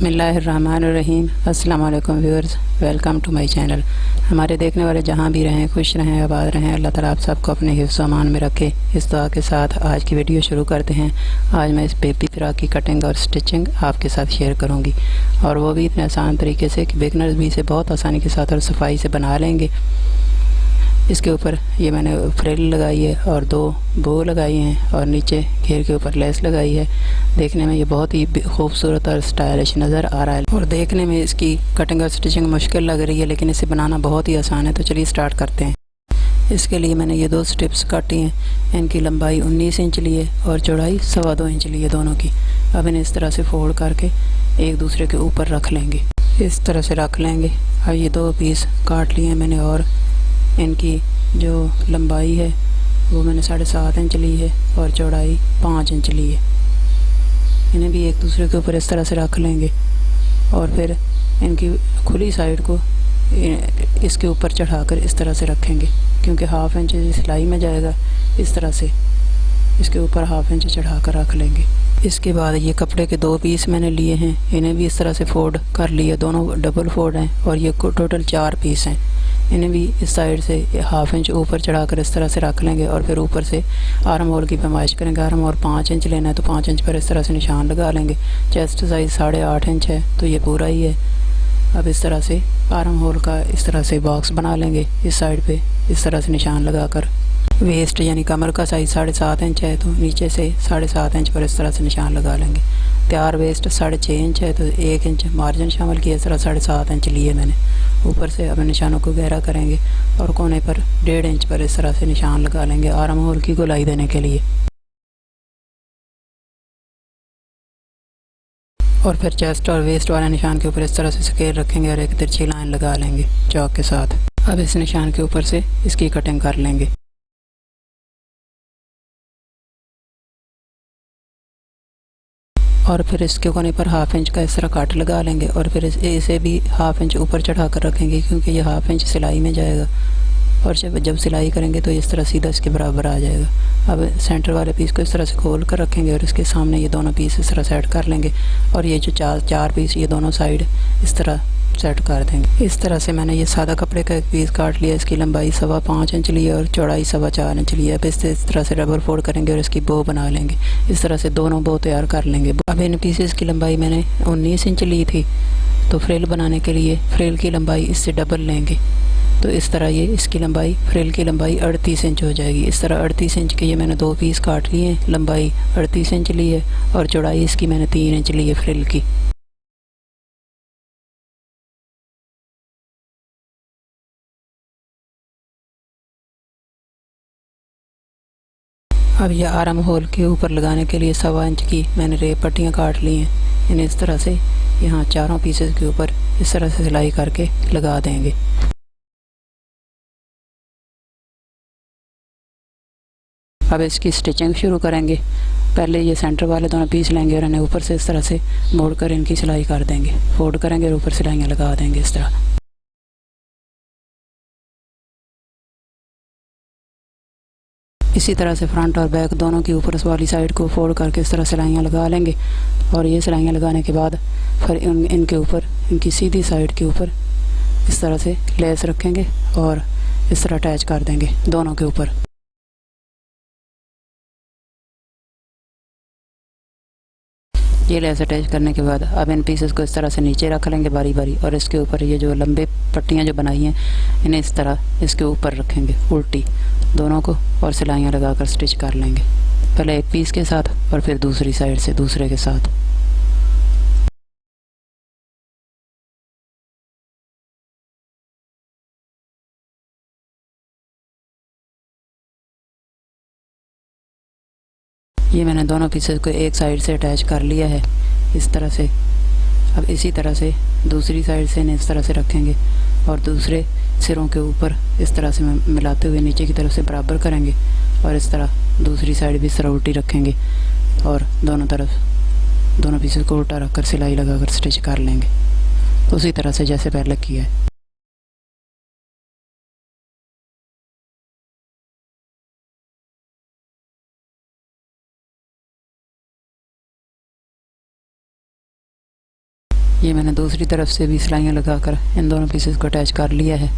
बिस्मिल्लाहिर्रहमानिर्रहीम। अस्सलाम वालेकुम viewers, welcome to my channel. हमारे देखने वाले जहाँ भी रहें, खुश रहें, आबाद रहें। अल्लाह ताला आप सबको अपने हिफ्ज़ अमान में रखे, इस दुआ के साथ आज की वीडियो शुरू करते हैं। आज मैं इस बेबी फ्रॉक की कटिंग और स्टिचिंग आपके साथ शेयर करूँगी, और वो भी इतने आसान तरीके से कि बिगनर्स भी इसे बहुत आसानी के साथ और सफाई से बना लेंगे। इसके ऊपर ये मैंने फ्रिल लगाई है और 2 बो लगाई हैं, और नीचे घेर के ऊपर लेस लगाई है। देखने में ये बहुत ही खूबसूरत और स्टाइलिश नज़र आ रहा है, और देखने में इसकी कटिंग और स्टिचिंग मुश्किल लग रही है, लेकिन इसे बनाना बहुत ही आसान है। तो चलिए स्टार्ट करते हैं। इसके लिए मैंने ये 2 स्ट्रिप्स काटी हैं। इनकी लंबाई 19 इंच ली है और चौड़ाई 2.25 इंच ली है दोनों की। अब इन्हें इस तरह से फोल्ड करके एक दूसरे के ऊपर रख लेंगे, इस तरह से रख लेंगे। अब ये 2 पीस काट लिए हैं मैंने, और इनकी जो लंबाई है वो मैंने 7.5 इंच ली है और चौड़ाई 5 इंच ली है। इन्हें भी एक दूसरे के ऊपर इस तरह से रख लेंगे, और फिर इनकी खुली साइड को इसके ऊपर चढ़ाकर इस तरह से रखेंगे, क्योंकि 1/2 इंच सिलाई में जाएगा। इस तरह से इसके ऊपर 1/2 इंच चढ़ा कर रख लेंगे। इसके बाद ये कपड़े के 2 पीस मैंने लिए हैं, इन्हें भी इस तरह से फोल्ड कर लिए। दोनों डबल फोल्ड हैं, और ये टोटल 4 पीस हैं। इन्हें भी इस साइड से 1/2 इंच ऊपर चढ़ाकर इस तरह से रख लेंगे, और फिर ऊपर से आर्म होल की पैमाइश करेंगे। आर्म होल 5 इंच लेना है, तो 5 इंच पर इस तरह से निशान लगा लेंगे। चेस्ट साइज़ 8.5 इंच है, तो ये पूरा ही है। अब इस तरह से आर्म होल का इस तरह से बॉक्स बना लेंगे, इस साइड पे इस तरह से निशान लगाकर। वेस्ट यानी कमर का साइज़ 7.5 इंच है, तो नीचे से 7.5 इंच पर इस तरह से निशान लगा लेंगे। तैयार वेस्ट 6.5 इंच है, तो 1 इंच मार्जिन शामिल किया। इस तरह 7.5 इंच लिए मैंने। ऊपर से अब निशानों को गहरा करेंगे, और कोने पर 1.5 इंच पर इस तरह से निशान लगा लेंगे आर्म होल की गोलाई देने के लिए। और फिर चेस्ट और वेस्ट वाले निशान के ऊपर इस तरह से स्केल रखेंगे, और एक तिरछी लाइन लगा लेंगे चौक के साथ। अब इस निशान के ऊपर से इसकी कटिंग कर लेंगे। और फिर इसके कोने पर 1/2 इंच का इस तरह कट लगा लेंगे, और फिर इसे भी 1/2 इंच ऊपर चढ़ा कर रखेंगे, क्योंकि ये 1/2 इंच सिलाई में जाएगा। और जब सिलाई करेंगे तो इस तरह सीधा इसके बराबर आ जाएगा। अब सेंटर वाले पीस को इस तरह से खोल कर रखेंगे, और इसके सामने ये दोनों पीस इस तरह सेट कर लेंगे, और ये जो चार पीस ये दोनों साइड इस तरह सेट कर देंगे। इस तरह से मैंने ये सादा कपड़े का एक पीस काट लिया। इसकी लंबाई 5.25 इंच ली है और चौड़ाई 4.25 इंच ली है। अब इस तरह से डबल फोल्ड करेंगे और इसकी बो बना लेंगे। इस तरह से दोनों बो तैयार कर लेंगे। अब इन पीसेस की लंबाई मैंने 19 इंच ली थी, तो फ्रिल बनाने के लिए फ्रिल की लंबाई इससे डबल लेंगे। तो इस तरह ये इसकी लंबाई फ्रिल की लंबाई 38 इंच हो जाएगी। इस तरह 38 इंच के ये मैंने 2 पीस काट लिए हैं। लंबाई 38 इंच ली है, और चौड़ाई इसकी मैंने 3 इंच ली है फ्रिल की। अब ये आर्म होल के ऊपर लगाने के लिए 1.25 इंच की मैंने रेप पट्टियाँ काट ली हैं। इन्हें इस तरह से यहाँ चारों पीसेस के ऊपर इस तरह से सिलाई करके लगा देंगे। अब इसकी स्टिचिंग शुरू करेंगे। पहले ये सेंटर वाले दोनों पीस लेंगे, और इन्हें ऊपर से इस तरह से मोड़ कर इनकी सिलाई कर देंगे। फोल्ड करेंगे और ऊपर सिलाइयाँ लगा देंगे इस तरह। इसी तरह से फ्रंट और बैक दोनों की ऊपर वाली साइड को फोल्ड करके इस तरह सिलाइयाँ लगा लेंगे, और ये सिलाइयाँ लगाने के बाद फिर इनके ऊपर इनकी सीधी साइड के ऊपर इस तरह से लेस रखेंगे, और इस तरह अटैच कर देंगे दोनों के ऊपर। ये लेस अटैच करने के बाद अब इन पीसेस को इस तरह से नीचे रख लेंगे बारी बारी, और इसके ऊपर ये जो लंबे पट्टियाँ जो बनाई हैं इन्हें इस तरह इसके ऊपर रखेंगे उल्टी दोनों को, और सिलाइयाँ लगाकर स्टिच कर लेंगे। पहले एक पीस के साथ और फिर दूसरी साइड से दूसरे के साथ। ये मैंने दोनों पीसेस को एक साइड से अटैच कर लिया है इस तरह से। अब इसी तरह से दूसरी साइड से इन्हें इस तरह से रखेंगे, और दूसरे सिरों के ऊपर इस तरह से मिलाते हुए नीचे की तरफ से बराबर करेंगे, और इस तरह दूसरी साइड भी इस तरह उल्टी रखेंगे, और दोनों तरफ दोनों पीसेस को उल्टा रखकर सिलाई लगाकर स्टिच कर लेंगे, उसी तरह से जैसे पहले किया है। ये मैंने दूसरी तरफ से भी सिलाइयाँ लगाकर इन दोनों पीसेस को अटैच कर लिया है।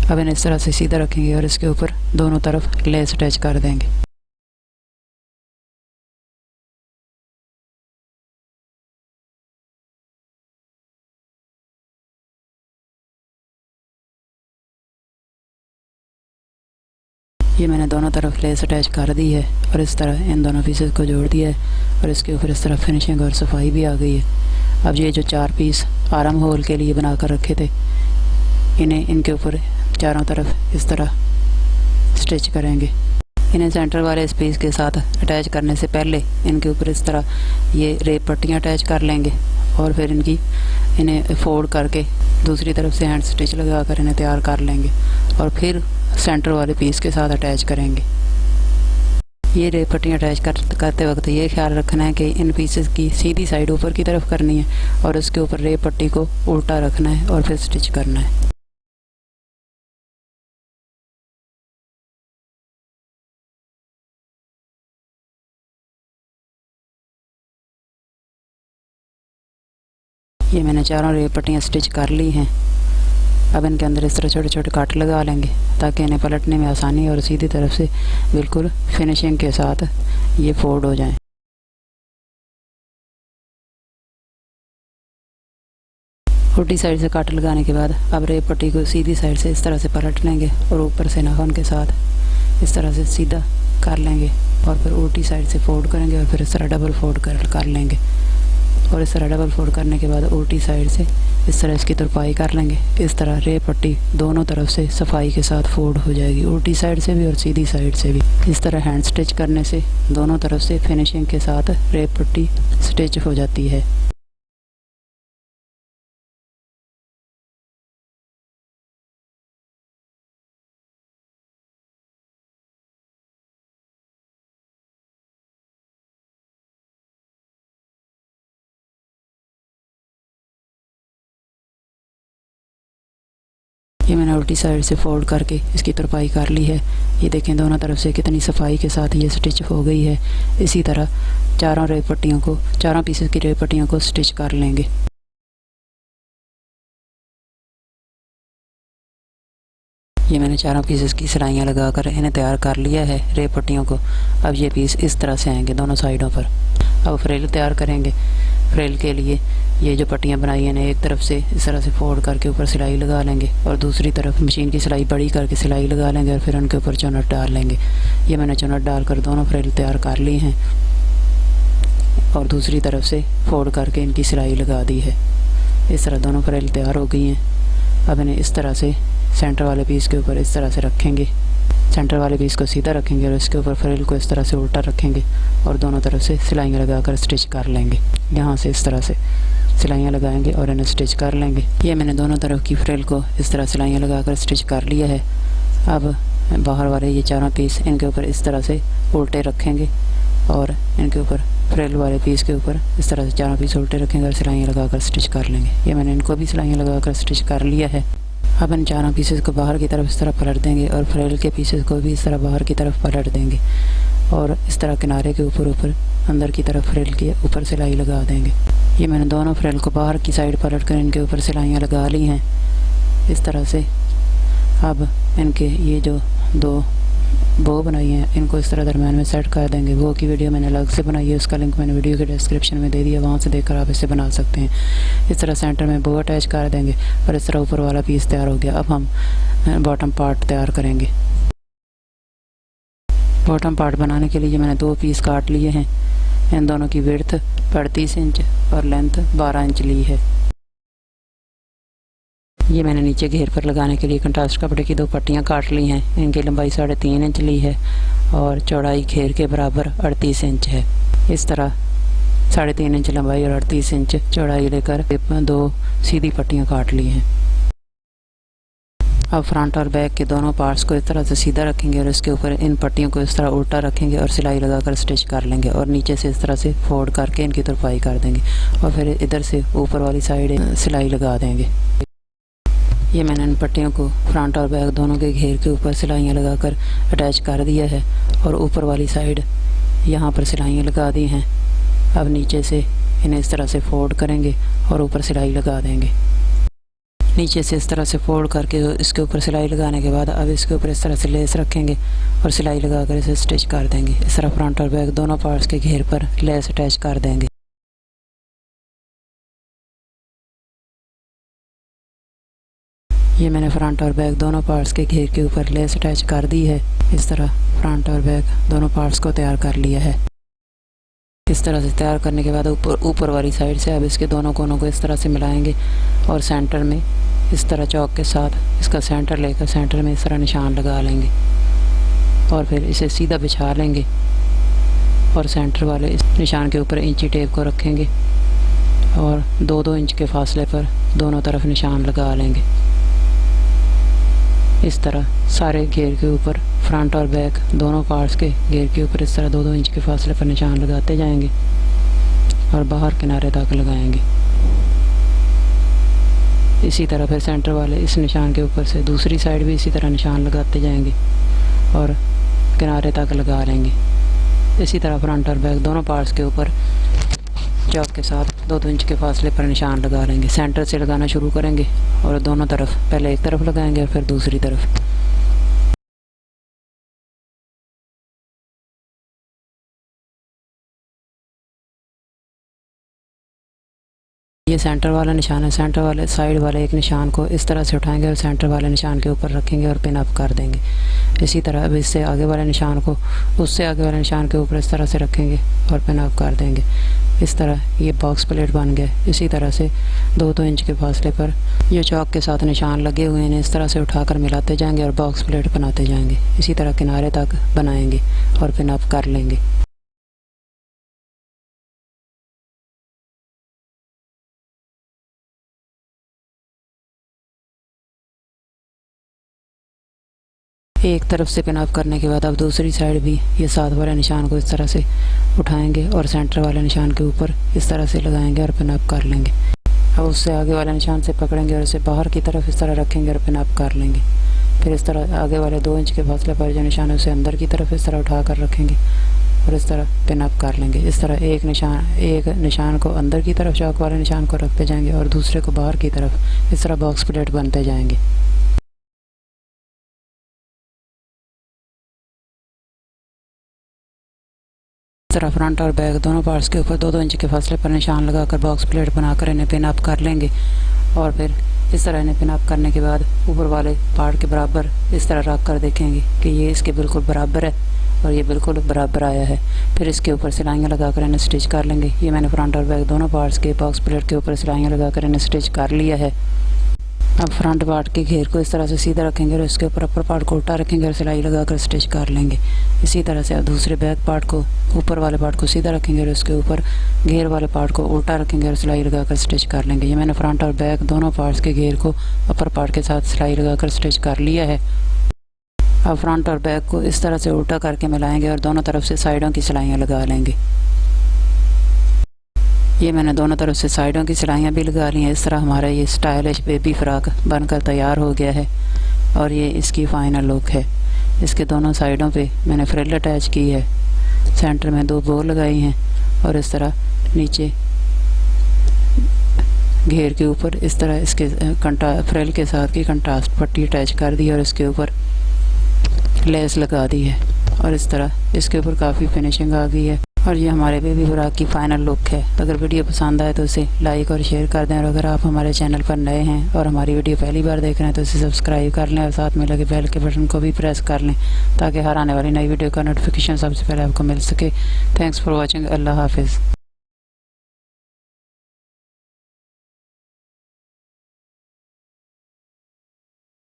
अब इन्हें इस तरह से सीधा रखेंगे और इसके ऊपर दोनों तरफ लेस अटैच कर देंगे। ये मैंने दोनों तरफ लेस अटैच कर दी है और इस तरह इन दोनों पीसेस को जोड़ दिया है और इसके ऊपर इस तरह फिनिशिंग और सफाई भी आ गई है। अब ये जो 4 पीस आर्म होल के लिए बना कर रखे थे, इन्हें इनके ऊपर चारों तरफ इस तरह स्टिच करेंगे। इन्हें सेंटर वाले इस पीस के साथ अटैच करने से पहले इनके ऊपर इस तरह ये रेप पट्टियाँ अटैच कर लेंगे और फिर इन्हें फोल्ड करके दूसरी तरफ से हैंड स्टिच लगा कर इन्हें तैयार कर लेंगे और फिर सेंटर वाले पीस के साथ अटैच करेंगे। ये रेप पट्टियाँ अटैच करते वक्त ये ख्याल रखना है कि इन पीसेस की सीधी साइड ऊपर की तरफ करनी है और उसके ऊपर रेप पट्टी को उल्टा रखना है और फिर स्टिच करना है। ये मैंने चारों रेप पट्टियाँ स्टिच कर ली हैं। अब इनके अंदर इस तरह छोटे छोटे काट लगा लेंगे ताकि इन्हें पलटने में आसानी और सीधी तरफ से बिल्कुल फिनिशिंग के साथ ये फोल्ड हो जाएं। उल्टी साइड से काट लगाने के बाद अब रेप पट्टी को सीधी साइड से इस तरह से पलट लेंगे और ऊपर से नाखून के साथ इस तरह से सीधा कर लेंगे और फिर उल्टी साइड से फोल्ड करेंगे और फिर इस तरह डबल फोल्ड कर लेंगे और इस तरह डबल फोल्ड करने के बाद उल्टी साइड से इस तरह इसकी तुरपाई कर लेंगे। इस तरह रेप पट्टी दोनों तरफ से सफाई के साथ फोल्ड हो जाएगी, उल्टी साइड से भी और सीधी साइड से भी। इस तरह हैंड स्टिच करने से दोनों तरफ से फिनिशिंग के साथ रेप पट्टी स्टिच हो जाती है। ये मैंने उल्टी साइड से फोल्ड करके इसकी तुरपाई कर ली है। ये देखें दोनों तरफ से कितनी सफाई के साथ ये स्टिच हो गई है। इसी तरह चारों पीसेस की रेप पट्टियों को स्टिच कर लेंगे। ये मैंने चारों पीसेस की सिलाइयाँ लगाकर इन्हें तैयार कर लिया है रेप पट्टियों को। अब ये पीस इस तरह से आएंगे दोनों साइडों पर। अब फ्रिल तैयार करेंगे। फ्रिल के लिए ये जो पट्टियाँ बनाई हैं एक तरफ से इस तरह से फोल्ड करके ऊपर सिलाई लगा लेंगे और दूसरी तरफ मशीन की सिलाई बड़ी करके सिलाई लगा लेंगे और फिर उनके ऊपर चुनट डाल लेंगे। ये मैंने चुनट डालकर दोनों फ्रिल तैयार कर ली हैं और दूसरी तरफ से फोल्ड करके इनकी सिलाई लगा दी है। इस तरह दोनों फ्रिल तैयार हो गई हैं। अब इन्हें इस तरह से सेंटर वाले पीस के ऊपर इस तरह से रखेंगे। सेंटर वाले पीस को सीधा रखेंगे और इसके ऊपर फ्रिल को इस तरह से उल्टा रखेंगे और दोनों तरफ से सिलाइयाँ लगाकर स्टिच कर लेंगे। यहाँ से इस तरह से सिलाइयाँ लगाएंगे और इन्हें स्टिच कर लेंगे। ये मैंने दोनों तरफ की फ्रिल को इस तरह सिलाइयाँ लगाकर स्टिच कर लिया है। अब बाहर वाले ये चारों पीस इनके ऊपर इस तरह से उल्टे रखेंगे और इनके ऊपर फ्रिल वाले पीस के ऊपर इस तरह से चारों पीस उल्टे रखेंगे और सिलाइयाँ लगाकर स्टिच कर लेंगे। ये मैंने इनको भी सिलाइयाँ लगाकर स्टिच कर लिया है। अब इन चारों पीसेस को बाहर की तरफ इस तरह पलट देंगे और फ्रिल के पीसेस को भी इस तरह बाहर की तरफ पलट देंगे और इस तरह किनारे के ऊपर अंदर की तरफ फ्रिल के ऊपर सिलाई लगा देंगे। ये मैंने दोनों फ्रिल को बाहर की साइड पलट कर इनके ऊपर सिलाइयाँ लगा ली हैं इस तरह से। अब इनके ये जो 2 बो बनाई हैं इनको इस तरह दरम्यान में सेट कर देंगे। बो की वीडियो मैंने अलग से बनाई है, उसका लिंक मैंने वीडियो के डिस्क्रिप्शन में दे दिया, वहाँ से देखकर आप इसे बना सकते हैं। इस तरह सेंटर में बो अटैच कर देंगे और इस तरह ऊपर वाला पीस तैयार हो गया। अब हम बॉटम पार्ट तैयार करेंगे। बॉटम पार्ट बनाने के लिए मैंने 2 पीस काट लिए हैं। इन दोनों की विड्थ 35 इंच और लेंथ 12 इंच ली है। ये मैंने नीचे घेर पर लगाने के लिए कंट्रास्ट कपड़े की 2 पट्टियाँ काट ली हैं। इनकी लंबाई 3.5 इंच ली है और चौड़ाई घेर के बराबर 38 इंच है। इस तरह 3.5 इंच लंबाई और 38 इंच चौड़ाई लेकर 2 सीधी पट्टियाँ काट ली हैं। अब फ्रंट और बैक के दोनों पार्ट्स को इस तरह से सीधा रखेंगे और इसके ऊपर इन पट्टियों को इस तरह उल्टा रखेंगे और सिलाई लगाकर स्टिच कर लेंगे और नीचे से इस तरह से फोल्ड करके इनकी तुरपाई कर देंगे और फिर इधर से ऊपर वाली साइड सिलाई लगा देंगे। ये मैंने इन पट्टियों को फ्रंट और बैक दोनों के घेर के ऊपर सिलाइयाँ लगाकर अटैच कर दिया है और ऊपर वाली साइड यहाँ पर सिलाइयाँ लगा दी हैं। अब नीचे से इन्हें इस तरह से फोल्ड करेंगे और ऊपर सिलाई लगा देंगे। नीचे से इस तरह से फोल्ड करके इसके ऊपर सिलाई लगाने के बाद अब इसके ऊपर इस तरह से लेस रखेंगे और सिलाई लगाकर इसे स्टिच कर देंगे। इस तरह फ्रंट और बैक दोनों पार्ट्स के घेर पर लेस अटैच कर देंगे। ये मैंने फ्रंट और बैक दोनों पार्ट्स के घेर के ऊपर लेस अटैच कर दी है। इस तरह फ्रंट और बैक दोनों पार्ट्स को तैयार कर लिया है। इस तरह से तैयार करने के बाद ऊपर वाली साइड से अब इसके दोनों कोनों को इस तरह से मिलाएंगे और सेंटर में इस तरह चौक के साथ इसका सेंटर लेकर सेंटर में इस तरह निशान लगा लेंगे और फिर इसे सीधा बिछा लेंगे और सेंटर वाले इस निशान के ऊपर इंची टेप को रखेंगे और 2-2 इंच के फासले पर दोनों तरफ निशान लगा लेंगे। इस तरह सारे घेर के ऊपर फ्रंट और बैक दोनों पार्ट्स के घेर के ऊपर इस तरह 2-2 इंच के फासले पर निशान लगाते जाएंगे और बाहर किनारे तक लगाएंगे। इसी तरह फिर सेंटर वाले इस निशान के ऊपर से दूसरी साइड भी इसी तरह निशान लगाते जाएंगे और किनारे तक लगा लेंगे। इसी तरह फ्रंट और बैक दोनों पार्ट्स के ऊपर चौक के साथ 2-2 इंच के फासले पर निशान लगा लेंगे। सेंटर से लगाना शुरू करेंगे और दोनों तरफ पहले एक तरफ लगाएंगे और फिर दूसरी तरफ। ये सेंटर वाला निशान है। सेंटर वाले साइड वाले एक निशान को इस तरह से उठाएंगे और सेंटर वाले निशान के ऊपर रखेंगे और पिन अप कर देंगे। इसी तरह अब इससे आगे वाले निशान को उससे आगे वाले निशान के ऊपर इस तरह से रखेंगे और पिन अप कर देंगे। इस तरह ये बॉक्स प्लेट बन गया। इसी तरह से 2-2 इंच के फासले पर ये चौक के साथ निशान लगे हुए हैं, इस तरह से उठाकर मिलाते जाएंगे और बॉक्स प्लेट बनाते जाएंगे। इसी तरह किनारे तक बनाएंगे और पिन अप कर लेंगे। एक तरफ से पिन अप करने के बाद अब दूसरी साइड भी ये साथ वाले निशान को इस तरह से उठाएंगे और सेंटर वाले निशान के ऊपर इस तरह से लगाएंगे और पिन अप कर लेंगे। अब उससे आगे वाले निशान से पकड़ेंगे और इसे बाहर की तरफ इस तरह रखेंगे और पिन अप कर लेंगे। फिर इस तरह आगे वाले 2 इंच के फासले पर जो निशान है उसे अंदर की तरफ इस तरह उठा कर रखेंगे और इस तरह पिन अप कर लेंगे। इस तरह एक निशान को अंदर की तरफ चौक वाले निशान को रखते जाएंगे और दूसरे को बाहर की तरफ। इस तरह बॉक्स प्लेट बनते जाएंगे। इस तरह फ्रंट और बैक दोनों पार्ट्स के ऊपर 2-2 इंच के फासले पर निशान लगाकर बॉक्स प्लेट बनाकर इन्हें पिन अप कर लेंगे और फिर इस तरह इन्हें पिन अप करने के बाद ऊपर वाले पार्ट के बराबर इस तरह रख कर देखेंगे कि ये इसके बिल्कुल बराबर है और ये बिल्कुल बराबर आया है। फिर इसके ऊपर सिलाइयाँ लगाकर इन्हें स्टिच कर लेंगे। ये मैंने फ्रंट और बैक दोनों पार्ट्स के बॉक्स प्लेट के ऊपर सिलाइयाँ लगाकर इन्हें स्टिच कर लिया है। अब फ्रंट पार्ट के घेर को इस तरह से सीधा रखेंगे और इसके ऊपर अपर पार्ट को उल्टा रखेंगे और सिलाई लगाकर स्टिच कर लेंगे। इसी तरह से अब दूसरे बैक पार्ट को ऊपर वाले पार्ट को सीधा रखेंगे और इसके ऊपर घेर वाले पार्ट को उल्टा रखेंगे और सिलाई लगाकर स्टिच कर लेंगे। ये मैंने फ्रंट और बैक दोनों पार्ट्स के घेर को अपर पार्ट के साथ सिलाई लगाकर स्टिच कर लिया है। अब फ्रंट और बैक को इस तरह से उल्टा करके मिलाएंगे और दोनों तरफ से साइडों की सिलाइयाँ लगा लेंगे। ये मैंने दोनों तरफ से साइडों की सिलाइयाँ भी लगा ली हैं। इस तरह हमारा ये स्टाइलिश बेबी फ्रॉक बनकर तैयार हो गया है और ये इसकी फाइनल लुक है। इसके दोनों साइडों पे मैंने फ्रिल अटैच की है, सेंटर में 2 बो लगाई हैं और इस तरह नीचे घेर के ऊपर इस तरह इसके फ्रिल के साथ की कंट्रास्ट पट्टी अटैच कर दी और इसके ऊपर लेस लगा दी है और इस तरह इसके ऊपर काफ़ी फिनिशिंग आ गई है। और ये हमारे बेबी फ्रॉक की फ़ाइनल लुक है। अगर वीडियो पसंद आए तो इसे लाइक और शेयर कर दें और अगर आप हमारे चैनल पर नए हैं और हमारी वीडियो पहली बार देख रहे हैं तो इसे सब्सक्राइब कर लें और साथ में लगे बेल के बटन को भी प्रेस कर लें ताकि हर आने वाली नई वीडियो का नोटिफिकेशन सबसे पहले आपको मिल सके। Thanks for watching. अल्लाह हाफिज़।